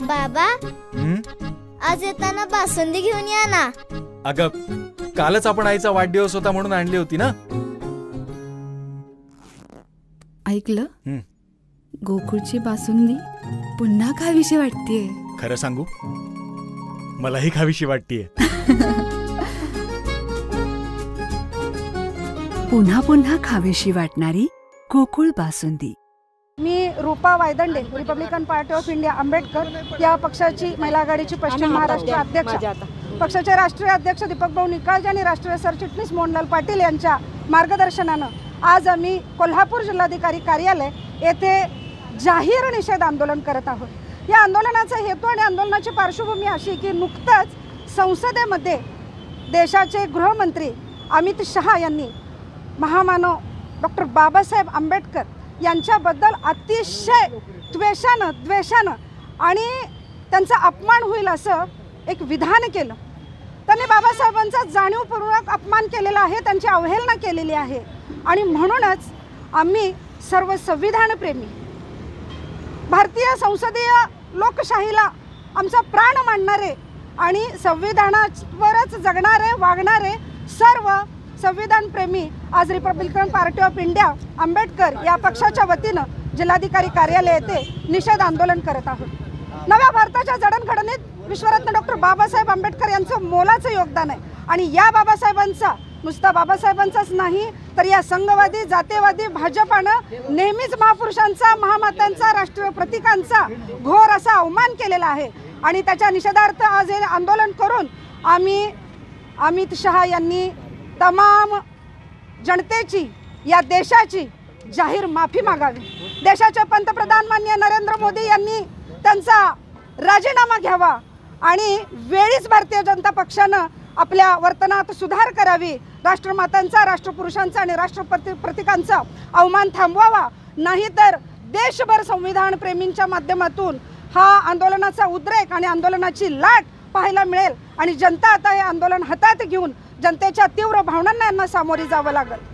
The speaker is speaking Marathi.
बाबा, आज येताना बासुंदी घेऊन या ना. अगं, कालच आपण आईचा वाढदिवस होता म्हणून आणली होती ना. ऐकलं, गोकुळची बासुंदी पुन्हा खावीशी वाटतेय. खरं सांगू, मलाही खावीशी वाटतेय. पुन्हा पुन्हा खावीशी वाटणारी गोकुळ बासुंदी. मी Rupa Waydande, republican party of India Ambedkar या पक्षाची महिला आघाडीची पश्चिम महाराष्ट्र अध्यक्ष, पक्षाचे राष्ट्रीय अध्यक्ष दीपक भाऊ निकाळजे आणि राष्ट्रीय सरचिटणीस मोहनलाल पाटील यांच्या मार्गदर्शनानं आज आम्ही कोल्हापूर जिल्हाधिकारी कार्यालय येथे जाहीर निषेध आंदोलन करत आहोत. या आंदोलनाचा हेतू आणि आंदोलनाची पार्श्वभूमी अशी की नुकतंच संसदेमध्ये देशाचे गृहमंत्री अमित शहा यांनी महामानव डॉक्टर बाबासाहेब आंबेडकर यांच्याबद्दल अतिशय द्वेषानं आणि त्यांचा अपमान होईल असं एक विधान केलं. त्यांनी बाबासाहेबांचा जाणीवपूर्वक अपमान केलेला आहे, त्यांची अवहेलना केलेली आहे. आणि म्हणूनच आम्ही सर्व संविधानप्रेमी, भारतीय संसदीय लोकशाहीला आमचा प्राण मानणारे आणि संविधानावरच जगणारे वागणारे सर्व संविधानप्रेमी आज Republican party of India Ambedkar या पक्षाच्या वतीनं जिल्हाधिकारी कार्यालय येथे निषेध आंदोलन करत आहोत. नव्या भारताच्या जडणघडणीत विश्वरत्न डॉक्टर बाबासाहेब आंबेडकर यांचं मोलाचं योगदान आहे. आणि या बाबासाहेबांचा, नुसता बाबासाहेबांचाच नाही तर या संघवादी जातीवादी भाजपानं नेहमीच महापुरुषांचा, महामातांचा, राष्ट्रीय प्रतीकांचा घोर असा अवमान केलेला आहे. आणि त्याच्या निषेधार्थ आज हे आंदोलन करून आम्ही अमित शहा यांनी तमाम जनतेची, या देशाची जाहीर माफी मागावी. देशाचे पंतप्रधान माननीय नरेंद्र मोदी यांनी त्यांचा राजीनामा घ्यावा आणि वेळीच भारतीय जनता पक्षानं आपल्या वर्तनात सुधार करावी. राष्ट्रमातांचा, राष्ट्रपुरुषांचा आणि राष्ट्रप्रतीकांचा अवमान थांबवावा. नाहीतर देशभर संविधान प्रेमींच्या माध्यमातून हा आंदोलनाचा उद्रेक आणि आंदोलनाची लाट पाहायला मिळेल. आणि जनता आता हे आंदोलन हातात घेऊन जनतेच्या तीव्र भावनांना यांना सामोरे जावं लागेल.